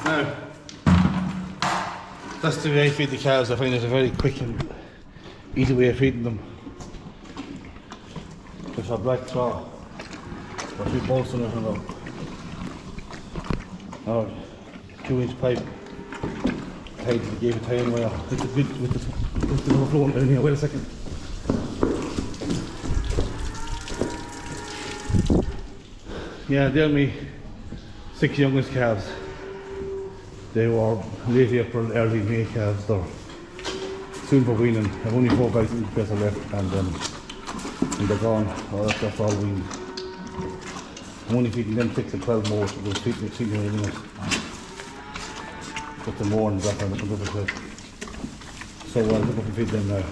Now, that's the way I feed the cows. I find it a very quick and easy way of feeding them. With a black straw, or 2 bolts in it, or 2-inch pipe. I gave it tie-in wire. It's a bit with the overflowing down here. Wait a second. Yeah, they're my 6 youngest calves. They were lately up for early May calves. They're soon for weaning. I've only 4 bags in each left, and they're gone. Oh, that's all weaned. I'm only feeding them 6 and 12 more. So those feeding anyway. Put them more in the background and over the So I'll go up and feed them now.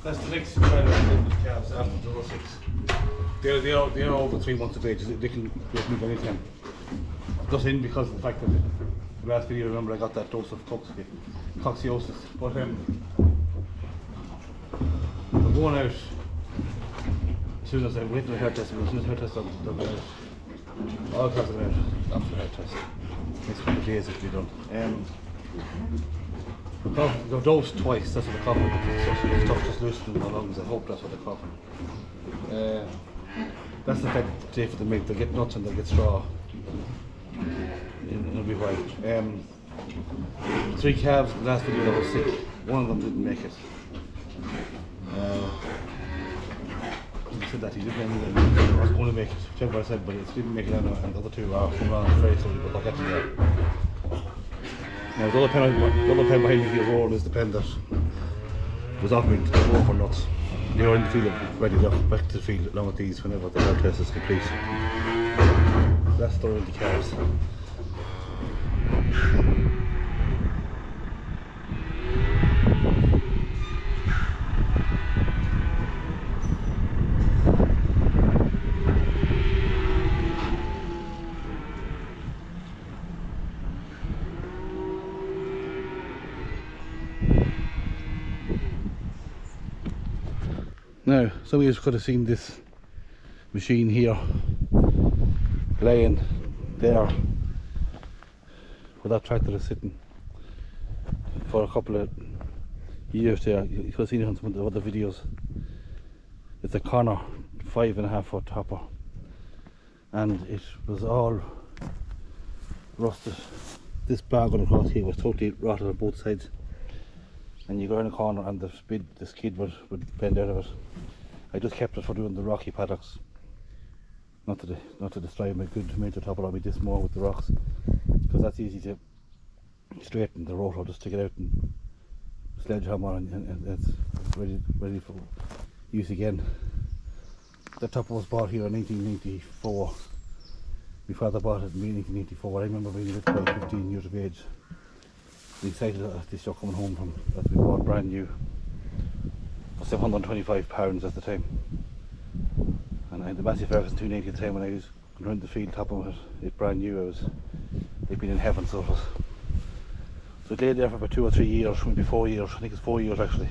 That's the next trial of calves after the 06. They're over 3 months of age. They can move anytime. Just in because of the fact that the last video, remember, I got that dose of coccidiosis. But I'm going out as soon as I wait till the hair test. As soon as the hair test, they'll be out. All calves are out. after the health test. Next couple of days it'll be done. They're dosed twice, that's what they're coughing. It's tough just loosening the lungs, I hope that's what they're coughing. That's the day for the milk. They'll get nuts and they'll get straw. It'll be right. 3 calves, the last video that was sick, one of them didn't make it. He said that he didn't was going to make it, whichever I said, but it didn't make it, and the other 2 are coming on very slowly, but they'll get to there. Now the other pen behind me here rolling is the pen that was offering to go for nuts. They are in the field ready to go back to the field along with these whenever the health test is complete. So that's throwing the calves. Now, some of you could have seen this machine here laying there where that tractor is sitting for a couple of years there. You could have seen it on some of the other videos. It's a Connor 5.5 foot hopper, and it was all rusted. This bar going across here was totally rotted on both sides, and you go around a corner and the skid would bend out of it. I just kept it for doing the rocky paddocks, not to destroy my good major topper on me this more with the rocks, because that's easy to straighten the rotor, just take it out and sledgehammer and it's ready for use again. The topper was bought here in 1994. My father bought it in 1984. I remember being about 15 years of age. Excited at this show coming home from that we bought brand new for £725 at the time, and I had the massive Ferguson 290 at the time when I was going around the field topping it brand new. They'd been in heaven, so it lay there for about 2 or 3 years, maybe 4 years. I think it's 4 years actually,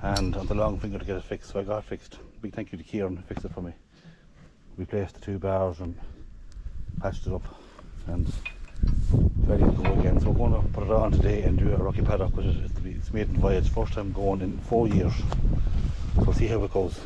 and on the long finger to get it fixed. So I got it fixed. Big thank you to Kieran who fixed it for me. Replaced the 2 bars and patched it up, and ready to go again. So we're going to put it on today and do a rocky paddock with it. It's maiden voyage, first time going in 4 years. So we'll see how it goes.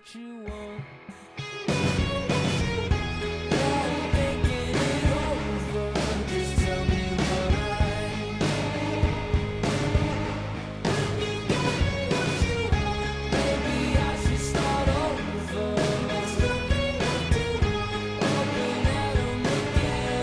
what you want. Yeah, I'm thinking it over. Just tell me what when you get what you want, maybe I should start over. There's nothing left to open at 'em again.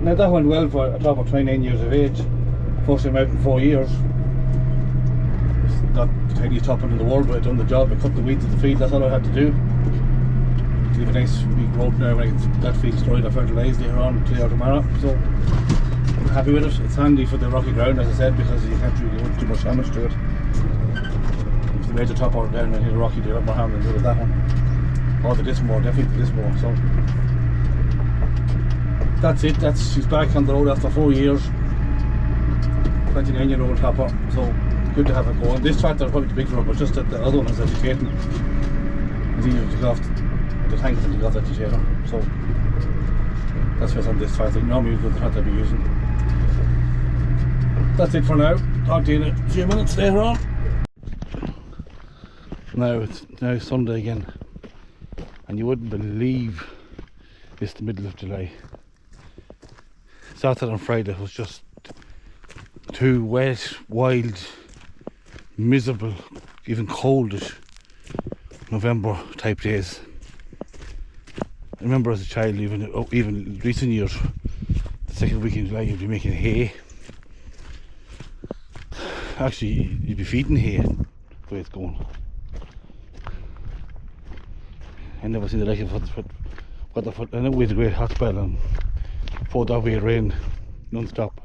Now that went well for a top of 29 years of age. First time out in 4 years. It's not the tiniest top in the world, but I done the job. I cut the weeds of the field, that's all I had to do. To leave a nice big road now when that field's destroyed, I fertilised later on today or tomorrow. So I'm happy with it. It's handy for the rocky ground, as I said, because you can't really do too much damage to it. If the major top out down and hit a rocky, do a lot more harm than do with that one. Or the Dismore, definitely the Dismore. So that's it. She's back on the road after 4 years. 29-year-old hopper, so good to have it going. This tractor is probably too big for her, but just that the other one is agitating. It's easier to take off the tank than to take off the agitator. So that's what's on this tractor. Normally the tractor I'll be using. That's it for now. Talk to you in a few minutes later on. Now Sunday again, and you wouldn't believe it's the middle of July. Saturday and Friday was just two wet, wild, miserable, even coldish November type days. I remember as a child, even recent years, the second week in July you'd be making hay. Actually, you'd be feeding hay the way it's going. I never seen the like of it. I know we had a great hot spell and before that we had rain non-stop,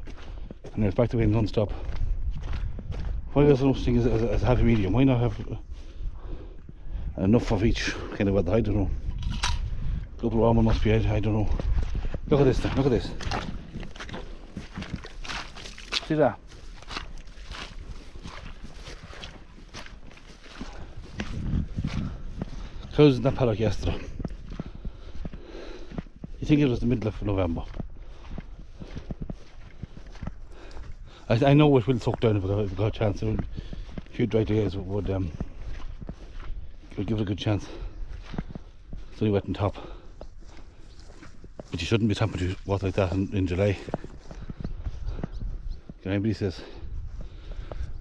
and it's back to rain non-stop. Why does no such thing as a happy medium? Why not have enough of each kind of weather? I don't know. Global warming must be, I don't know. Look at this now, look at this. See that? Cows in that paddock yesterday. You think it was the middle of November. I know it will suck down if we got a chance. A few dry days would give it a good chance. It's only wet on top. But you shouldn't be tamping water like that in July. Anybody says.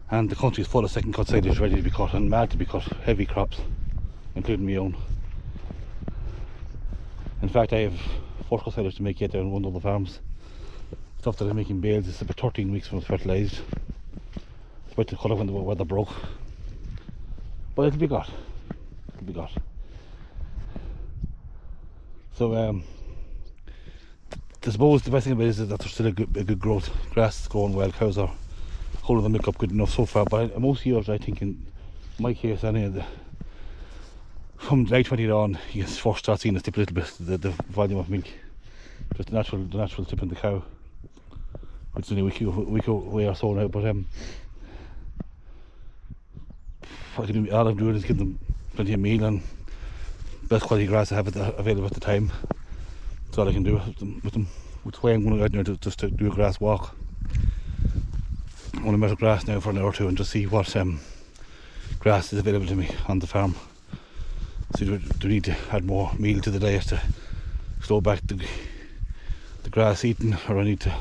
And the country is full of second cut silage ready to be cut and mad to be cut. Heavy crops, including my own. In fact, I have first cut silage to make yet down one of the farms. Stuff that I'm making bales. It's about 13 weeks from it's fertilised. It's about to cut off when the weather broke. But it'll be got. It'll be got. So I suppose the best thing about it is that there's still a good growth. Grass is growing well, cows are holding the milk up good enough so far. But most years I think in my case anyway, from July 20 on you can first start seeing a dip a little bit, the volume of milk. Just the natural tip in the cow. Which is only a week away or so now, but all I'm doing is give them plenty of meal and best quality grass I have available at the time. That's all I can do with them. With the way I'm going out there just to do a grass walk. I want to measure grass now for an hour or two and just see what grass is available to me on the farm. So do we need to add more meal to the diet to slow back the grass eating, or I need to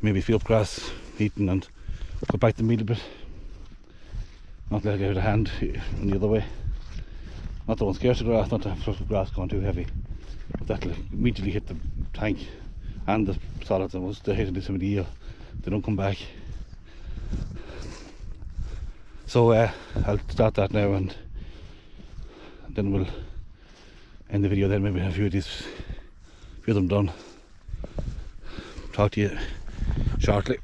maybe fill up grass eating and cut back the meal a bit. Not let it get out of hand in the other way. Not that I'm scared of grass, not to have the grass going too heavy. But that'll immediately hit the tank and the solids, and once they hit into some of the eel, they don't come back. So I'll start that now and then we'll end the video then, maybe have a few of them done. Talk to you shortly.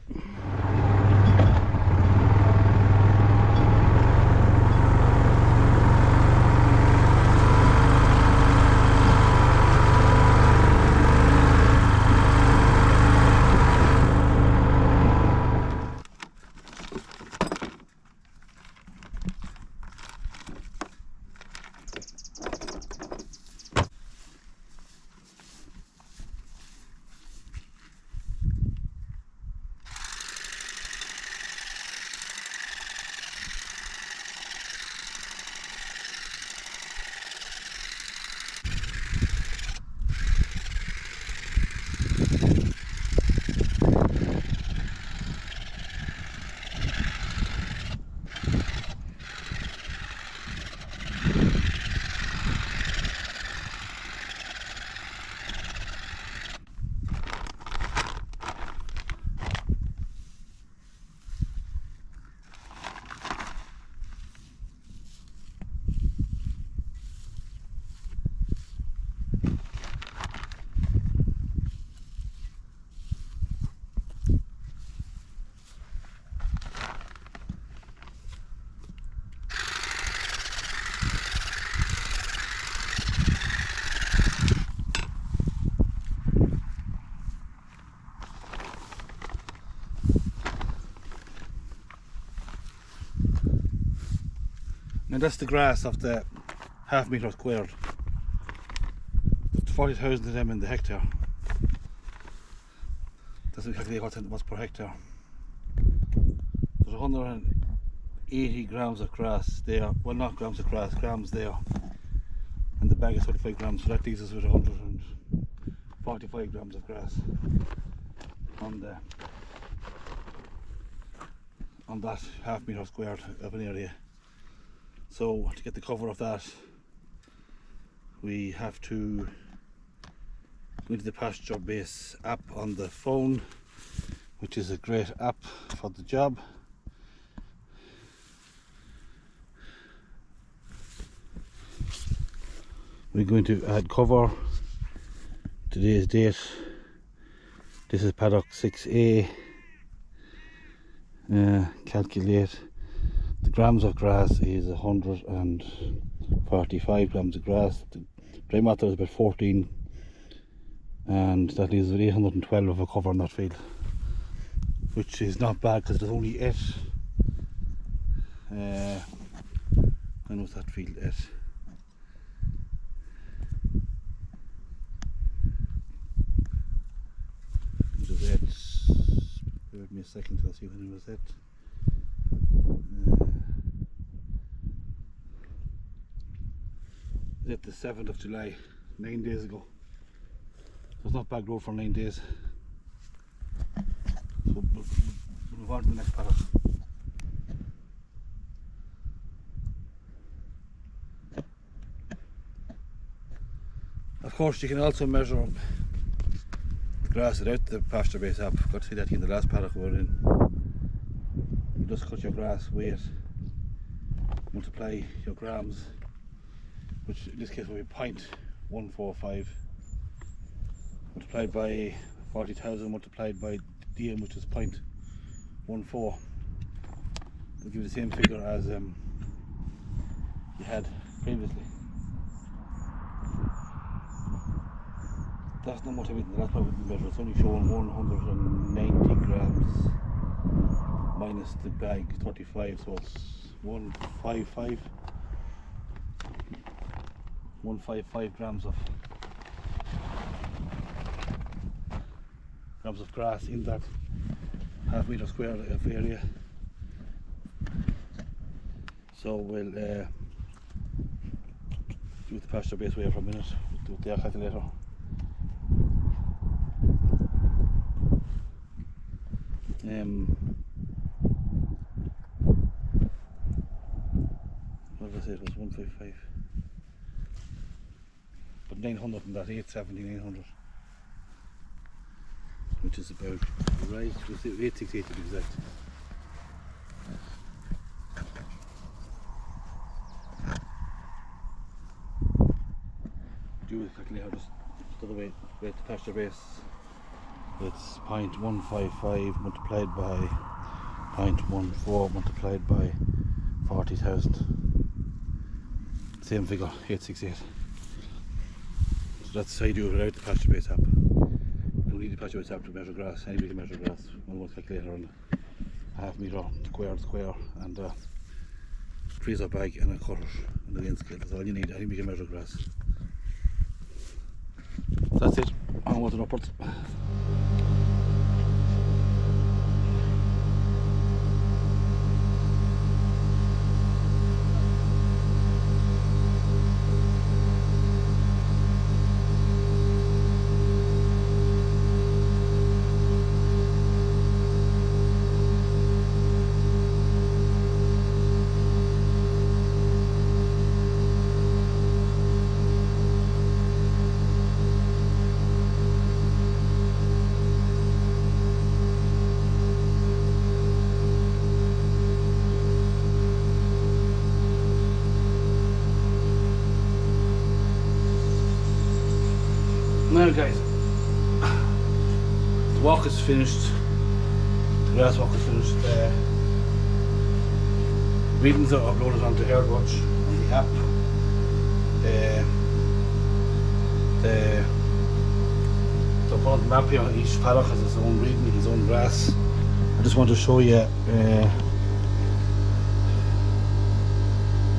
And that's the grass of the half metre squared. There's 40,000 of them in the hectare. That's exactly what it was per hectare. There's 180 grams of grass there. Well, not grams of grass, grams there. And the bag is 35 grams, so that leaves us with 145 grams of grass on that half metre squared of an area. So to get the cover of that, we have to go into the pasture base app on the phone, which is a great app for the job. We're going to add cover. Today's date. This is paddock 6A. Calculate the grams of grass is 145 grams of grass. The dry matter is about 14, and that leaves 812 of a cover on that field, which is not bad because there's only 8. I know that field 8. Give me a second to see when it was at. It was the 7th of July, 9 days ago. So it's not bad road for 9 days. So we'll move on to the next paddock. Of course, you can also measure grass without the pasture base app. Got to see that in the last paddock we were in. You just cut your grass weight, multiply your grams, which in this case will be 0.145, multiplied by 40,000, multiplied by DM, which is 0.14. They'll give you the same figure as you had previously. That's not much of it in the last part we measure. It's only showing 190 grams minus the bag 35, so it's 155 grams of grass in that half metre square of area. So we'll do the pasture base way for a minute with the calculator. What did I say? It was 155, but 900 and that 870, 900, which is about right. It was 868 to be exact. Do the calculator just the other way with the pasture base. It's 0.155 multiplied by 0.14 multiplied by 40,000. Same figure, 868. So that's how you do it without the pasture base app. You don't need the pasture base app to measure grass. Anybody can measure grass. One calculator on a half metre square and a freezer bag and a cutter and a lane scale. That's all you need. Anybody can measure grass. That's it. Onwards and upwards. Now guys, the walk is finished, the grass walk is finished, readings are uploaded onto AirWatch on the app. The front map here, each paddock has its own reading, its own grass. I just want to show you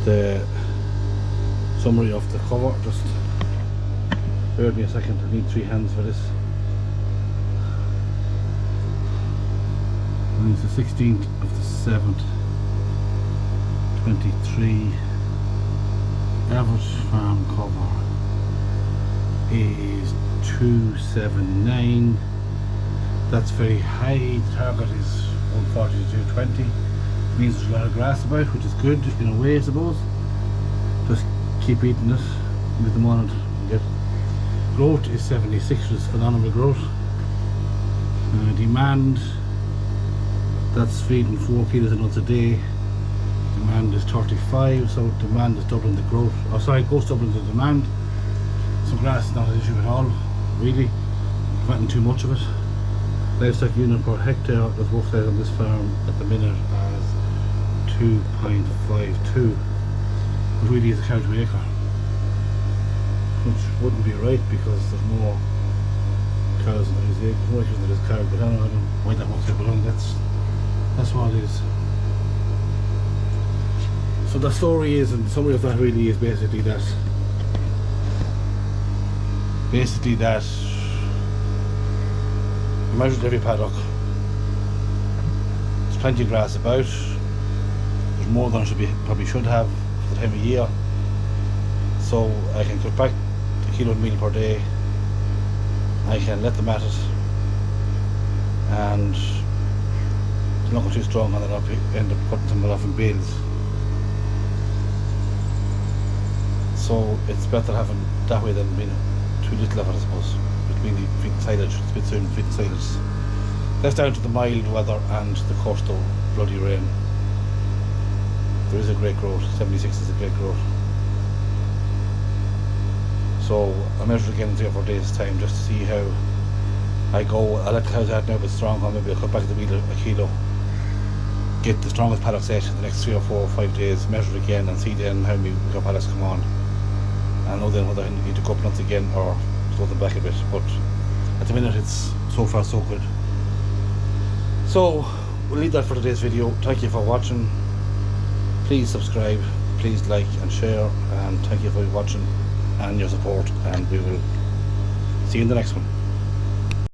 the summary of the cover. Just bear with me a second, I need 3 hands for this. And it's the 16th of the 7th, 23. Average farm cover is 279. That's very high. The target is 140 to 220. Means there's a lot of grass about, which is good in a way, I suppose. Just keep eating it with them on it. Get growth is 76, which is phenomenal growth. Demand, that's feeding 4 kilos of nuts a day. Demand is 35, so demand is doubling the growth. Oh, sorry, growth doubling the demand. So grass is not an issue at all, really. Planting too much of it. Livestock unit per hectare that works out on this farm at the minute as 2.52, which really is a cow to acre, which wouldn't be right because there's more cows than there is acres, more acres than there is cows, but I don't know why that works out, but that's what it is. So the story is, and the summary of that really is basically that I measured every paddock. There's plenty of grass about. There's more than I probably should have for the time of year. So I can cut back a kilo of meal per day. I can let them at it, and it's not going too strong, and then I'll end up cutting them off in bales. So it's better having that way than being too little of it, I suppose. Mainly feeding silage, it's a bit soon feeding silage. That's down to the mild weather and the coastal bloody rain. There is a great growth, 76 is a great growth. So I measure again in 3 or 4 days time just to see how I go. I let the cows out now a bit stronger, maybe I'll cut back the meal a kilo. Get the strongest paddock set in the next 3 or 4 or 5 days, measure again and see then how many paddocks come on. I know then whether I need to go up nuts again or slow them back a bit, but at the minute it's so far so good. So we'll leave that for today's video. Thank you for watching. Please subscribe, please like and share, and thank you for watching and your support, and we will see you in the next one.